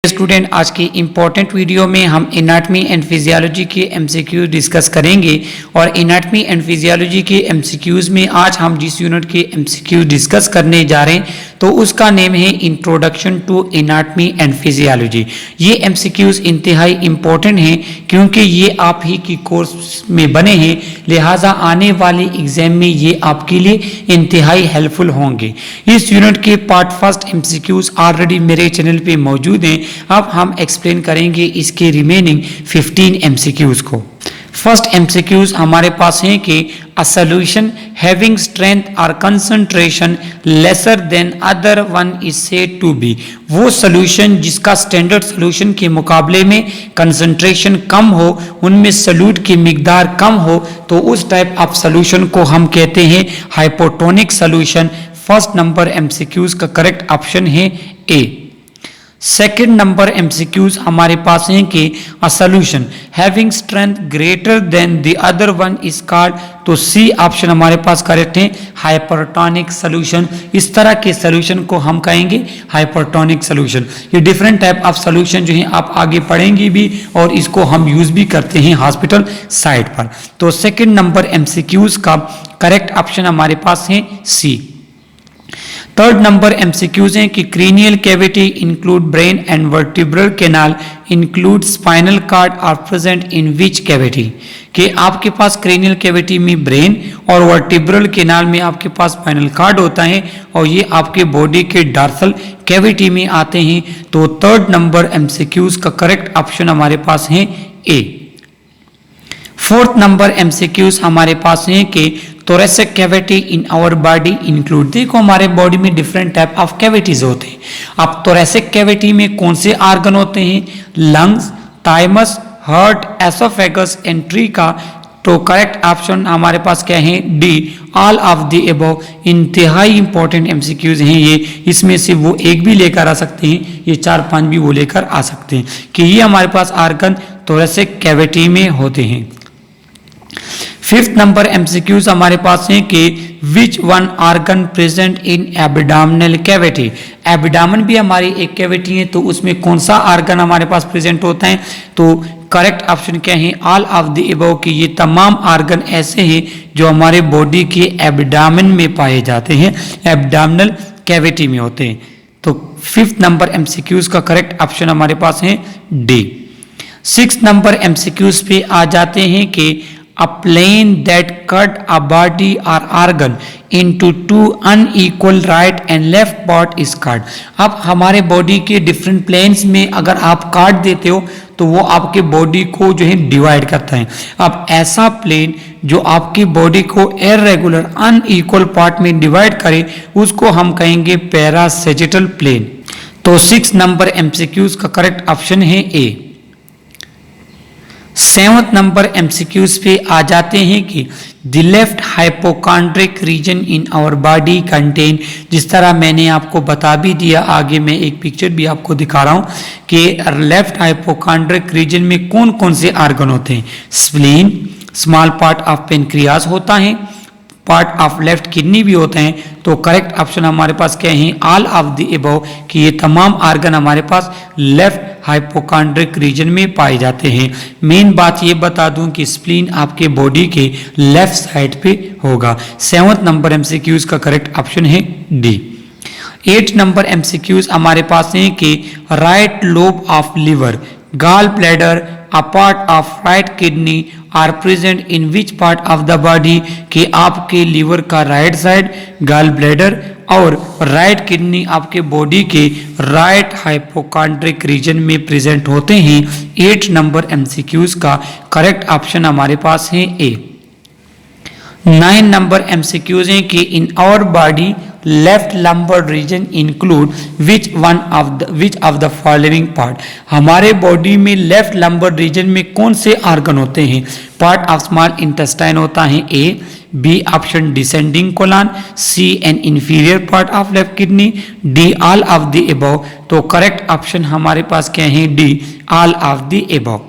Student, आज की important video में हम एनाटॉमी एंड फिजियोलॉजी के एमसीक्यू डिस्कस करेंगे। और एनाटॉमी एंड फिजियोलॉजी के एमसीक्यूज में आज हम जिस यूनिट के एमसीक्यू डिस्कस करने जा रहे हैं तो उसका नेम है introduction to anatomy and physiology. ये एमसीक्यूज इंतहाई इम्पोर्टेंट हैं क्योंकि ये आप ही की कोर्स में बने हैं, लिहाजा आने वाले एग्जाम में ये आपके लिए इंतहाई हेल्पफुल होंगे। इस यूनिट के पार्ट फर्स्ट एमसीक्यूज ऑलरेडी मेरे चैनल पे मौजूद हैं। अब हम एक्सप्लेन करेंगे इसके रिमेनिंग 15 एमसीक्यूज को। फर्स्ट एमसीक्यूज हमारे पास है कि a solution having strength or concentration lesser than other one is said to be. वो सॉल्यूशन जिसका स्टैंडर्ड सॉल्यूशन के मुकाबले में कंसंट्रेशन कम हो, उनमें सॉल्यूट की मिकदार कम हो, तो उस टाइप ऑफ सॉल्यूशन को हम कहते हैं hypotonic solution. First number MCQs का करेक्ट ऑप्शन है ए। सेकेंड नंबर एमसीक्यूज हमारे पास हैं कि a solution having strength greater than the other one is called, तो सी ऑप्शन हमारे पास करेक्ट है हाइपरटोनिक सॉल्यूशन। इस तरह के सॉल्यूशन को हम कहेंगे हाइपरटोनिक सॉल्यूशन। ये डिफरेंट टाइप ऑफ सॉल्यूशन जो है आप आगे पढ़ेंगे भी और इसको हम यूज भी करते हैं हॉस्पिटल साइड पर। तो सेकेंड नंबर एमसीक्यूज का करेक्ट ऑप्शन हमारे पास है सी। थर्ड नंबर एमसीक्यूज हैं कि cranial cavity include brain and vertebral canal include spinal cord are present in which cavity. कि आपके पास क्रेनियल कैविटी में ब्रेन और वर्टिब्रल कैनाल में आपके पास स्पाइनल कार्ड होता है और ये आपके बॉडी के डॉर्सल कैविटी में आते हैं। तो थर्ड नंबर एमसीक्यूज का करेक्ट ऑप्शन हमारे पास है ए। फोर्थ नंबर एमसीक्यूज हमारे पास है कि thoracic cavity in our body include। देखो हमारे बॉडी में डिफरेंट टाइप ऑफ कैविटीज होते हैं। अब thoracic cavity में कौन से आर्गन होते हैं? Lungs, thymus, heart, oesophagus and tree का। तो करेक्ट ऑप्शन हमारे पास क्या है? D, all of the above. इंतहाई इंपॉर्टेंट एमसीक्यूज हैं ये, इसमें से वो एक भी लेकर आ सकते हैं, ये 4-5 भी वो लेकर आ सकते हैं कि ये हमारे पास आर्गन thoracic cavity में होते हैं। फिफ्थ नंबर एमसीक्यूज हमारे पास है कि which one organ present in abdominal cavity. Abdomen भी हमारी एक कैविटी है, तो उसमें कौन सा आर्गन हमारे पास प्रेजेंट होता है? तो करेक्ट ऑप्शन क्या है? All of the above. कि ये तमाम आर्गन ऐसे हैं जो हमारे बॉडी के एब्डोमेन में पाए जाते हैं, एब्डोमिनल कैविटी में होते हैं। तो फिफ्थ नंबर एमसीक्यूज का करेक्ट ऑप्शन हमारे पास है डी। सिक्स नंबर एमसीक्यूज पे आ जाते हैं कि a plane that cut a body or organ into two unequal right and left part is cut। अब हमारे बॉडी के डिफरेंट प्लेन्स में अगर आप काट देते हो तो वो आपके बॉडी को जो है डिवाइड करता है। अब ऐसा प्लेन जो आपकी बॉडी को इररेगुलर अनइक्वल पार्ट में डिवाइड करे उसको हम कहेंगे पैरासैजिटल प्लेन। तो 6 नंबर एमसीक्यूज का करेक्ट ऑप्शन है ए। 7th नंबर एमसीक्यूज पे आ जाते हैं कि the left hypochondriac region in our body contain. जिस तरह मैंने आपको बता भी दिया, आगे मैं एक पिक्चर भी आपको दिखा रहा हूं कि लेफ्ट हाइपोकॉन्ड्रिक रीजन में कौन कौन से आर्गन होते हैं। Spleen, small part of pancreas होता है, पार्ट ऑफ लेफ्ट किडनी भी होते हैं। तो करेक्ट ऑप्शन हमारे पास क्या है? All of the above. कि ये तमाम आर्गन हमारे पास लेफ्ट हाइपोकॉन्ड्रिक रीजन में पाए जाते हैं। मेन बात ये बता दूं कि स्प्लीन आपके बॉडी के लेफ्ट साइड पे होगा। 7th नंबर एमसीक्यूज का करेक्ट ऑप्शन है डी। 8 नंबर एमसीक्यूज हमारे पास है कि right lobe of liver, gall bladder, a part of right kidney are present in which part of the body। कि आपके लीवर का राइट साइड, गॉल ब्लैडर और राइट किडनी आपके बॉडी के राइट हाइपोकॉन्ड्रिक रीजन में प्रेजेंट होते हैं। 8 number MCQs का करेक्ट ऑप्शन हमारे पास है ए। 9 नंबर एमसीक्यूज हैं कि in our body left lumbar region include which of the following part. हमारे बॉडी में लेफ्ट लंबर रीजन में कौन से आर्गन होते हैं? पार्ट ऑफ स्मॉल इंटेस्टाइन होता है A, B option descending colon, C an inferior part of left kidney, D all of the above. तो करेक्ट ऑप्शन हमारे पास क्या है? D, all of the above.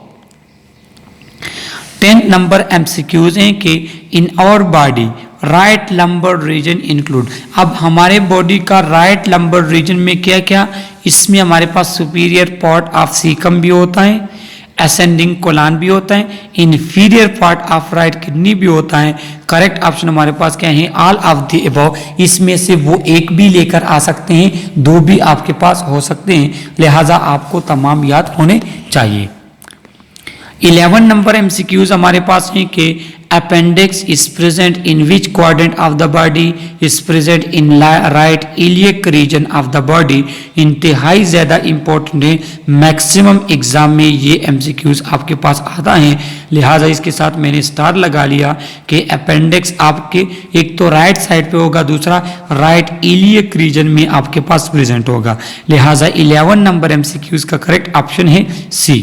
10 number MCQs हैं कि in our body right lumbar region include. अब हमारे body का राइट लंबर रीजन में क्या क्या इसमें हमारे पास सुपीरियर पार्ट ऑफ सीकम भी होता है, असेंडिंग कोलान भी होता है, inferior part of right kidney भी होता है। करेक्ट ऑप्शन हमारे पास क्या है, ऑल ऑफ द अबव। इसमें से वो एक भी लेकर आ सकते हैं, दो भी आपके पास हो सकते हैं, लिहाजा आपको तमाम याद होने चाहिए। 11 नंबर एमसीक्यूज हमारे पास है कि appendix is present in which quadrant of the body, is present in right iliac region of the body. इंतहाई ज्यादा इंपॉर्टेंट है, मैक्सिमम एग्जाम में ये एमसीक्यूज आपके पास आता है, लिहाजा इसके साथ मैंने स्टार लगा लिया कि अपेंडिक्स आपके एक तो राइट साइड पे होगा, दूसरा राइट इलियक रीजन में आपके पास प्रेजेंट होगा, लिहाजा 11 नंबर एमसीक्यूज का करेक्ट ऑप्शन है सी।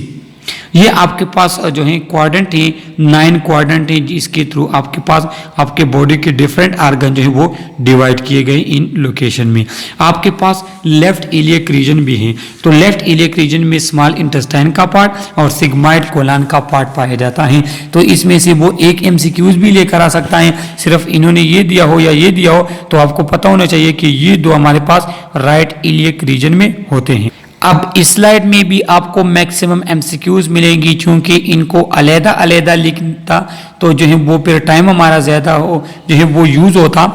ये आपके पास जो है क्वाड्रेंट है, 9 क्वाड्रेंट है, जिसके थ्रू आपके पास आपके बॉडी के डिफरेंट आर्गन जो है वो डिवाइड किए गए इन लोकेशन में। आपके पास लेफ्ट इलियक रीजन भी है, तो लेफ्ट इलियक रीजन में स्मॉल इंटेस्टाइन का पार्ट और सिग्माइड कोलान का पार्ट पाया जाता है। तो इसमें से वो एक एमसीक्यूज भी लेकर आ सकता है, सिर्फ इन्होंने ये दिया हो या ये दिया हो तो आपको पता होना चाहिए कि ये दो हमारे पास राइट इलियक रीजन में होते हैं। अब इस स्लाइड में भी आपको मैक्सिमम एमसीक्यूज मिलेंगी, क्योंकि इनको अलग अलग लिखता तो जो है वो फिर टाइम हमारा ज़्यादा हो जो है वो यूज़ होता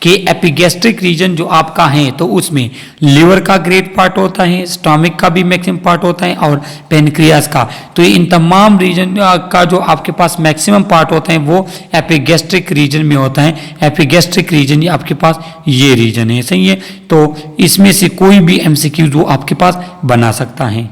कि एपिगैस्ट्रिक रीजन जो आपका है तो उसमें लिवर का ग्रेट पार्ट होता है, स्टोमिक का भी मैक्सिमम पार्ट होता है और पेनक्रियास का। तो इन तमाम रीजन का जो आपके पास मैक्सिमम पार्ट होता है वो एपिगैस्ट्रिक रीजन में होता है। एपिगैस्ट्रिक रीजन ये आपके पास ये रीजन है, सही है। तो इसमें से कोई भी एमसीक्यू वो आपके पास बना सकता है।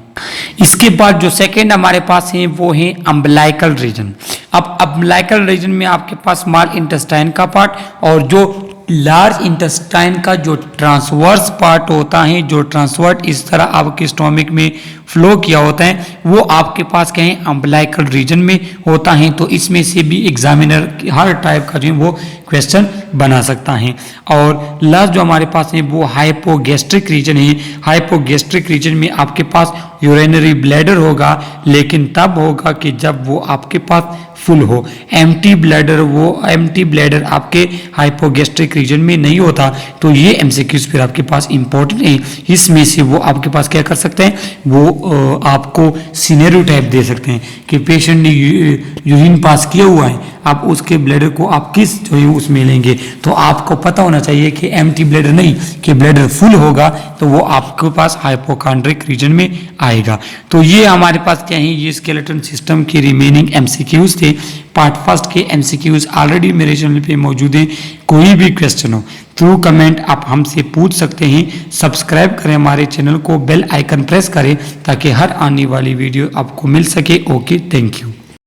इसके बाद जो सेकेंड हमारे पास है वो है अम्बलाइकल रीजन। अब अम्बलाइकल रीजन में आपके पास स्मॉल इंटेस्टाइन का पार्ट और जो लार्ज इंटेस्टाइन का जो ट्रांसवर्स पार्ट होता है, जो ट्रांसवर्ट इस तरह आपके स्टोमिक में फ्लो किया होता है, वो आपके पास क्या है अम्बलाइकल रीजन में होता है। तो इसमें से भी एग्जामिनर हर टाइप का जो है वो क्वेश्चन बना सकता है। और लास्ट जो हमारे पास है वो हाइपोगैस्ट्रिक रीजन है। हाइपोगैस्ट्रिक रीजन में आपके पास यूरिनरी ब्लैडर होगा, लेकिन तब होगा कि जब वो आपके पास फुल हो। एम्प्टी ब्लैडर आपके हाइपोगैस्ट्रिक रीजन में नहीं होता। तो ये एमसीक्यूज फिर आपके पास इंपॉर्टेंट है। इसमें से वो आपके पास क्या कर सकते हैं, वो आपको सिनेरियो टाइप दे सकते हैं कि पेशेंट ने यूरिन पास किया हुआ है, आप उसके ब्लैडर को आप किस जो है उसमें लेंगे। तो आपको पता होना चाहिए कि एम्प्टी ब्लैडर नहीं, कि ब्लैडर फुल होगा तो वो आपके पास हाइपोकॉन्ड्रिक रीजन में आएगा। तो ये हमारे पास क्या है, ये स्केलेटन सिस्टम के रिमेनिंग एमसीक्यूज थे। पार्ट फर्स्ट के एमसीक्यूज ऑलरेडी मेरे चैनल पे मौजूद हैं। कोई भी क्वेश्चन हो थ्रू कमेंट आप हमसे पूछ सकते हैं। सब्सक्राइब करें हमारे चैनल को, बेल आइकन प्रेस करें ताकि हर आने वाली वीडियो आपको मिल सके। Okay, thank you.